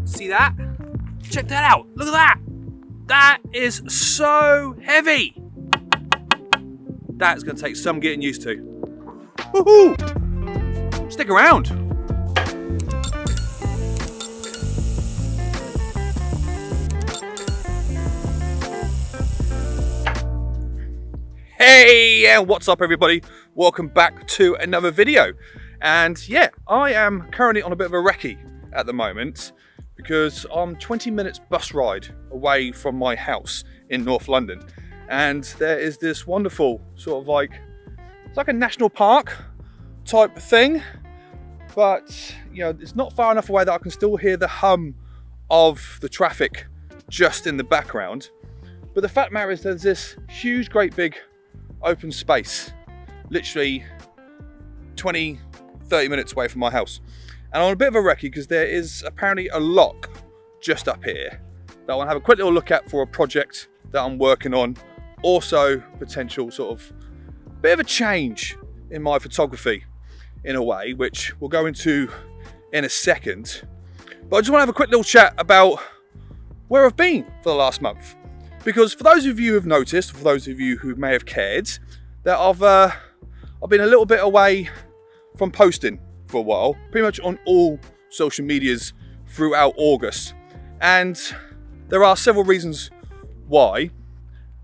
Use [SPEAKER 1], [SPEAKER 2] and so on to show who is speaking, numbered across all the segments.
[SPEAKER 1] See that? Check that out. Look at that. That is so heavy. That's going to take some getting used to. Woohoo! Stick around. Hey, and what's up everybody? Welcome back to another video. And yeah, I am currently on a bit of a recce at the moment because I'm 20 minutes bus ride away from my house in North London. And there is this wonderful sort of it's like a national park type thing, but you know, it's not far enough away that I can still hear the hum of the traffic just in the background. But the fact of the matter is there's this huge, great big open space, literally 20-30 minutes away from my house. And I'm on a bit of a recce because there is apparently a lock just up here that I want to have a quick little look at for a project that I'm working on. Also potential sort of bit of a change in my photography in a way, which we'll go into in a second. But I just want to have a quick little chat about where I've been for the last month. Because for those of you who have noticed, for those of you who may have cared, that I've been a little bit away from posting for a while, pretty much on all social medias throughout August. And there are several reasons why.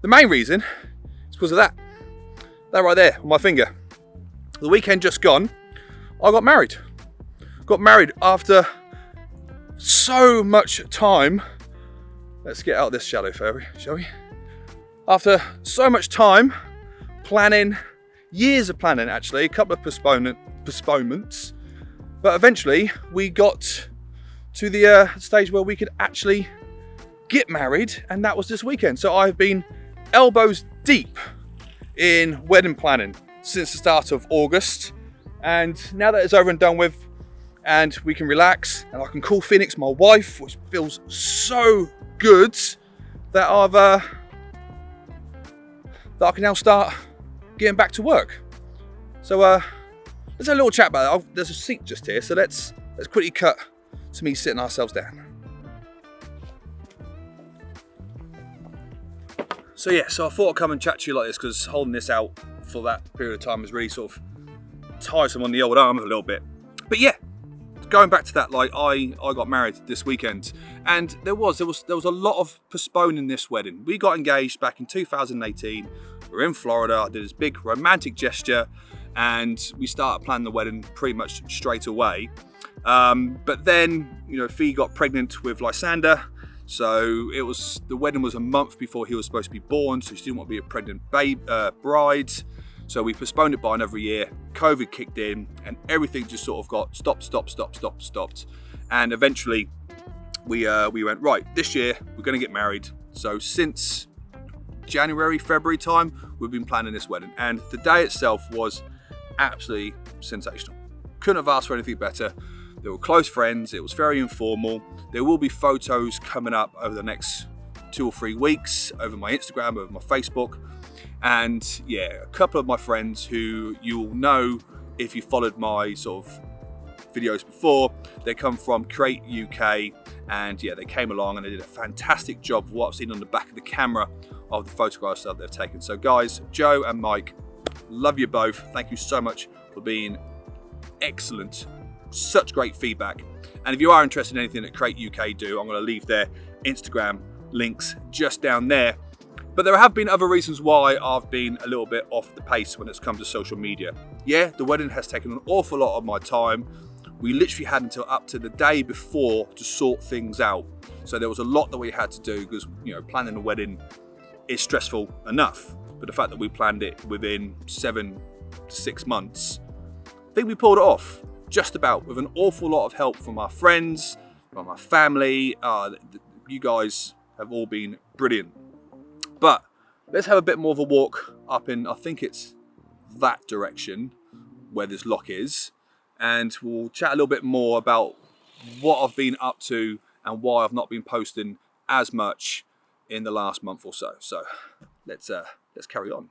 [SPEAKER 1] The main reason is because of that right there on my finger. The weekend just gone, I got married. Got married after so much time. Let's get out of this shallow, shall we? After so much time planning, years of planning actually, a couple of postponements, but eventually we got to the stage where we could actually get married, and that was this weekend. So I've been elbows deep in wedding planning since the start of August, and now that it's over and done with and we can relax and I can call Phoenix my wife, which feels so good that I can now start getting back to work. So let's have a little chat about it. There's a seat just here, so let's quickly cut to me sitting ourselves down. So yeah, so I thought I'd come and chat to you like this because holding this out for that period of time is really sort of tiresome on the old arm a little bit. But yeah, going back to that, I got married this weekend, and there was a lot of postponing this wedding. We got engaged back in 2018. We're in Florida. I did this big romantic gesture, and we started planning the wedding pretty much straight away. But then, you know, Fee got pregnant with Lysander, so the wedding was a month before he was supposed to be born, so she didn't want to be a pregnant bride. So we postponed it by another year. COVID kicked in and everything just sort of got stopped. And eventually we went, right, this year we're going to get married. So since January, February time, we've been planning this wedding. And the day itself was absolutely sensational. Couldn't have asked for anything better. There were close friends. It was very informal. There will be photos coming up over the next 2 or 3 weeks over my Instagram, over my Facebook. And yeah, a couple of my friends who you'll know if you followed my sort of videos before, they come from Create UK, and yeah, they came along and they did a fantastic job of what I've seen on the back of the camera of the photographs that they've taken. So guys, Joe and Mike, love you both. Thank you so much for being excellent. Such great feedback. And if you are interested in anything that Create UK do, I'm going to leave their Instagram links just down there. But there have been other reasons why I've been a little bit off the pace when it's come to social media. Yeah, the wedding has taken an awful lot of my time. We literally had until up to the day before to sort things out. So there was a lot that we had to do because, you know, planning a wedding is stressful enough. But the fact that we planned it within 7 to 6 months, I think we pulled it off just about, with an awful lot of help from our friends, from our family. You guys have all been brilliant. But let's have a bit more of a walk up in, I think it's that direction where this lock is, and we'll chat a little bit more about what I've been up to and why I've not been posting as much in the last month or so. So let's carry on.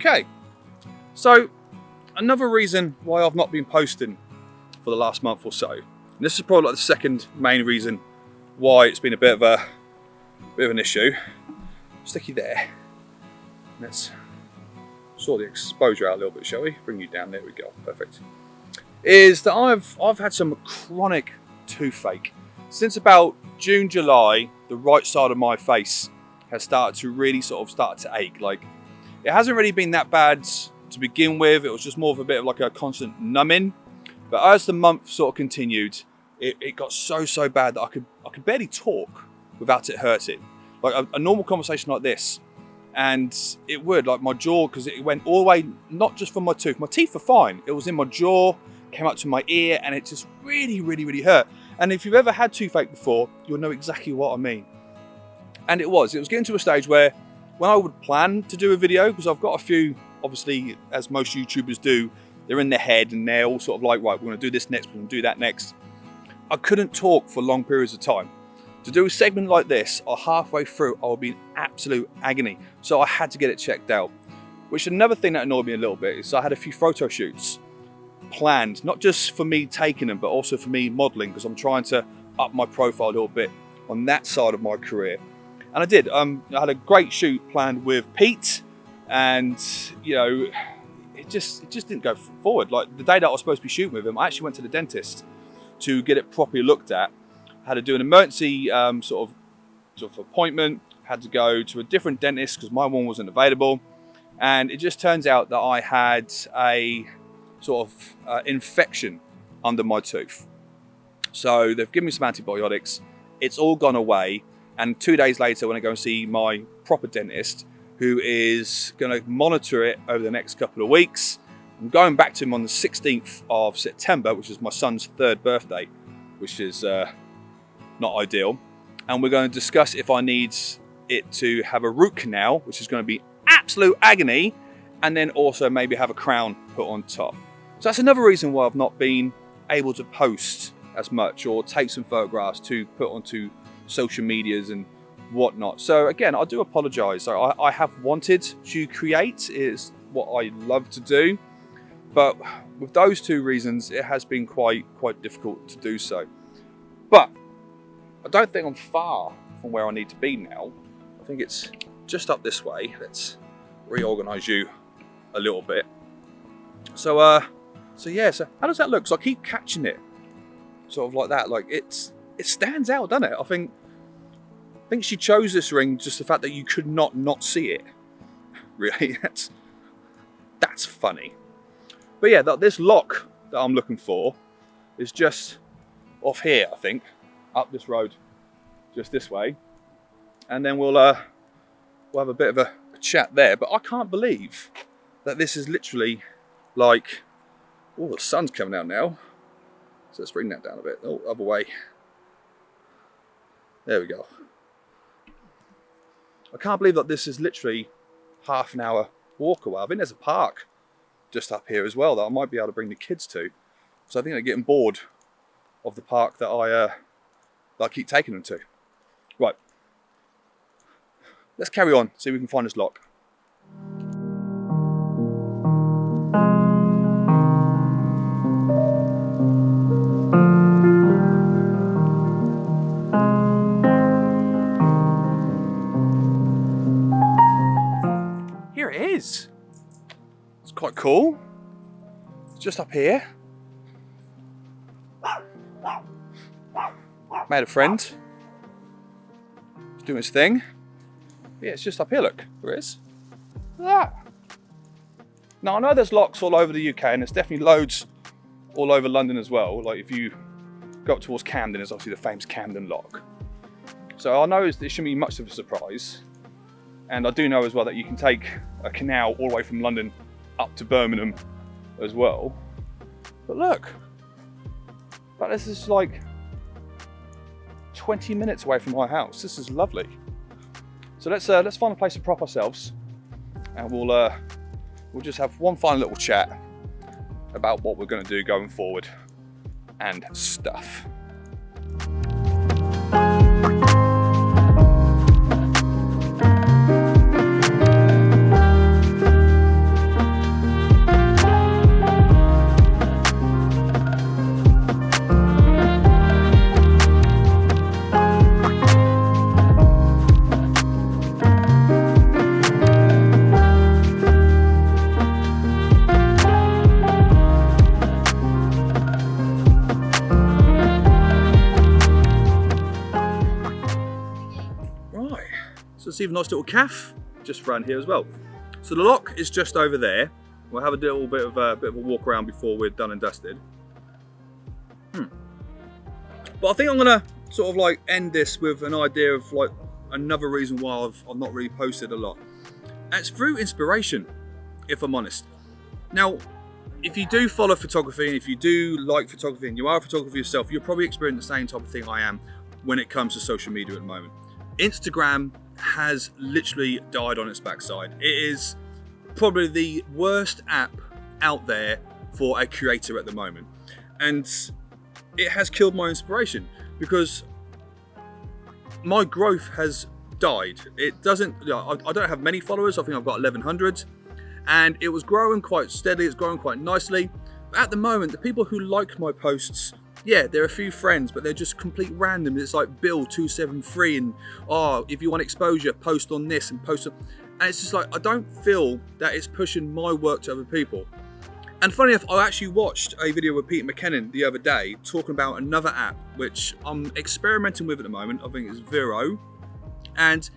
[SPEAKER 1] Okay, so another reason why I've not been posting for the last month or so, and this is probably like the second main reason why it's been a bit of an issue. Stick you there. Let's sort the exposure out a little bit, shall we? Bring you down. There we go. Perfect. Is that I've had some chronic toothache since about June, July. The right side of my face has started to really start to ache. Like, it hasn't really been that bad to begin with. It was just more of a bit of like a constant numbing. But as the month sort of continued, it got so bad that I could barely talk without it hurting. Like a normal conversation like this, and it would, like my jaw, because it went all the way, not just from my tooth. My teeth are fine. It was in my jaw, came up to my ear, and it just really hurt. And if you've ever had toothache before, you'll know exactly what I mean. And it was getting to a stage where when I would plan to do a video, because I've got a few, obviously, as most YouTubers do, they're in their head and they're all sort of like, right, we're going to do this next, we're going to do that next. I couldn't talk for long periods of time. To do a segment like this, or halfway through, I would be in absolute agony. So I had to get it checked out. Which, another thing that annoyed me a little bit is I had a few photo shoots planned, not just for me taking them, but also for me modeling, because I'm trying to up my profile a little bit on that side of my career. And I did. I had a great shoot planned with Pete, and you know, it just didn't go forward. Like the day that I was supposed to be shooting with him, I actually went to the dentist to get it properly looked at. Had to do an emergency sort of appointment. Had to go to a different dentist because my one wasn't available, and it just turns out that I had a sort of infection under my tooth. So they've given me some antibiotics. It's all gone away, and 2 days later, when I go and see my proper dentist, who is going to monitor it over the next couple of weeks, I'm going back to him on the 16th of September, which is my son's 3rd birthday, which is not ideal. And we're going to discuss if I need it to have a root canal, which is going to be absolute agony, and then also maybe have a crown put on top. So that's another reason why I've not been able to post as much or take some photographs to put onto social medias and whatnot. So again, I do apologize. So I have wanted to create, is what I love to do, but with those two reasons, it has been quite difficult to do so. But I don't think I'm far from where I need to be now. I think it's just up this way. Let's reorganize you a little bit. So yeah, so how does that look? So I keep catching it sort of like that. Like it stands out, doesn't it? I think she chose this ring just the fact that you could not see it. Really, that's funny. But yeah, this lock that I'm looking for is just off here, I think, up this road, just this way, and then we'll have a bit of a chat there. But I can't believe that this is literally like, oh, the sun's coming out now, so let's bring that down a bit. Oh, other way. There we go. I can't believe that this is literally half an hour walk away. I think there's a park just up here as well that I might be able to bring the kids to. So I think they're getting bored of the park that I keep taking them to. Right, let's carry on, see if we can find this lock. Here it is. It's quite cool. It's just up here. Made a friend. It's doing its thing. Yeah, it's just up here, look. There it is. Look at that. Now, I know there's locks all over the UK, and there's definitely loads all over London as well. Like, if you go up towards Camden, there's obviously the famous Camden lock. So I know it shouldn't be much of a surprise. And I do know as well that you can take a canal all the way from London up to Birmingham as well. But look, but this is like 20 minutes away from my house. This is lovely. So let's find a place to prop ourselves, and we'll just have one final little chat about what we're going to do going forward and stuff. see a nice little cafe just around here as well. So the lock is just over there. We'll have a little bit of a walk around before we're done and dusted. But I think I'm gonna sort of like end this with an idea of like another reason why I've not really posted a lot. And it's through inspiration, if I'm honest. Now, if you do follow photography and if you do like photography and you are a photographer yourself, you're probably experiencing the same type of thing I am when it comes to social media at the moment. Instagram has literally died on its backside. It is probably the worst app out there for a creator at the moment. And it has killed my inspiration because my growth has died. It doesn't, I don't have many followers. I think I've got 1,100. And it was growing quite steadily, it's growing quite nicely. But at the moment, the people who like my posts, yeah, there are a few friends, but they're just complete random. It's like Bill273 and, oh, if you want exposure, post on this and post on... And it's just like, I don't feel that it's pushing my work to other people. And funny enough, I actually watched a video with Peter McKinnon the other day talking about another app, which I'm experimenting with at the moment. I think it's Vero. And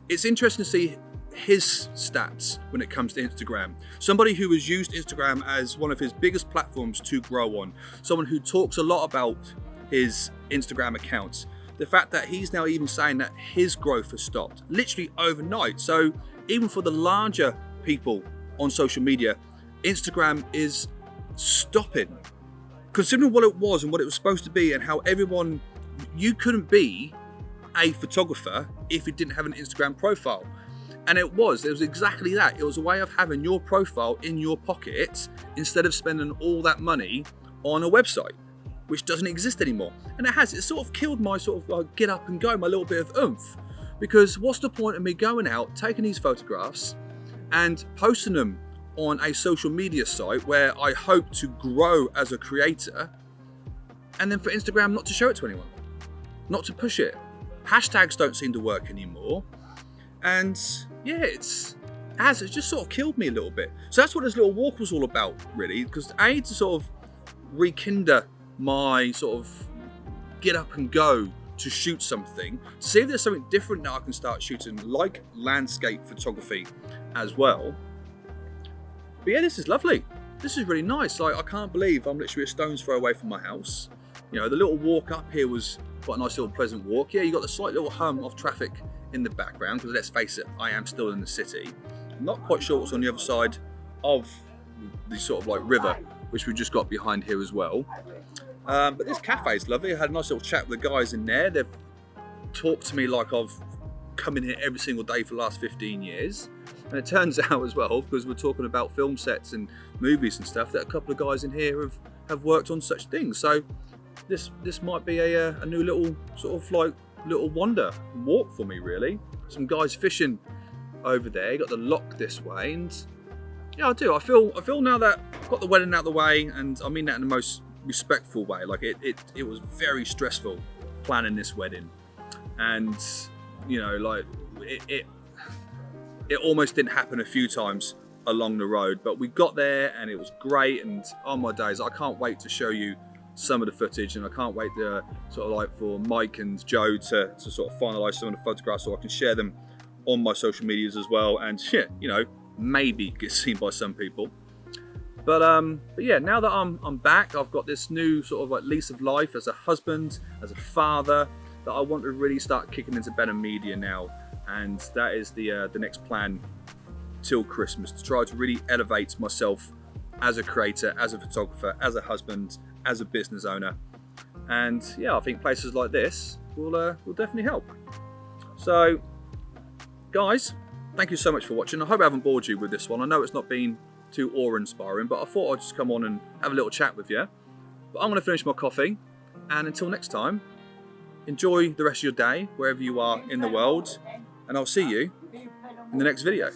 [SPEAKER 1] it's interesting to see his stats when it comes to Instagram. Somebody who has used Instagram as one of his biggest platforms to grow on. Someone who talks a lot about his Instagram accounts. The fact that he's now even saying that his growth has stopped, literally overnight. So even for the larger people on social media, Instagram is stopping. Considering what it was and what it was supposed to be and how everyone, you couldn't be a photographer if you didn't have an Instagram profile. And it was exactly that. It was a way of having your profile in your pocket instead of spending all that money on a website, which doesn't exist anymore. And it sort of killed my sort of like get up and go, my little bit of oomph. Because what's the point of me going out, taking these photographs and posting them on a social media site where I hope to grow as a creator, and then for Instagram not to show it to anyone, not to push it. Hashtags don't seem to work anymore. And yeah, it's just sort of killed me a little bit. So that's what this little walk was all about, really, because A, to sort of rekindle my sort of get up and go to shoot something, to see if there's something different that I can start shooting, like landscape photography as well. But yeah, this is lovely. This is really nice. Like, I can't believe I'm literally a stone's throw away from my house. You know, the little walk up here was quite a nice little pleasant walk. Yeah, you got the slight little hum of traffic in the background, because let's face it, I am still in the city. I'm not quite sure what's on the other side of the sort of like river, which we just got behind here as well. But this cafe is lovely. I had a nice little chat with the guys in there. They've talked to me like I've come in here every single day for the last 15 years. And it turns out as well, because we're talking about film sets and movies and stuff, that a couple of guys in here have worked on such things. So this might be a new little sort of like little wander walk for me, really. Some guys fishing over there. You got the lock this way, and yeah, I do. I feel now that I've got the wedding out of the way, and I mean that in the most respectful way. Like it was very stressful planning this wedding, and you know, like it almost didn't happen a few times along the road, but we got there and it was great. And oh my days, I can't wait to show you some of the footage, and I can't wait to sort of like for Mike and Joe to sort of finalize some of the photographs so I can share them on my social medias as well, and yeah, you know, maybe get seen by some people. But yeah, now that I'm back, I've got this new sort of like lease of life as a husband, as a father, that I want to really start kicking into Benham media now, and that is the next plan till Christmas, to try to really elevate myself as a creator, as a photographer, as a husband, as a business owner. And yeah, I think places like this will definitely help. So guys, thank you so much for watching. I hope I haven't bored you with this one. I know it's not been too awe-inspiring, but I thought I'd just come on and have a little chat with you. But I'm going to finish my coffee, and until next time, enjoy the rest of your day wherever you are in the world, and I'll see you in the next video.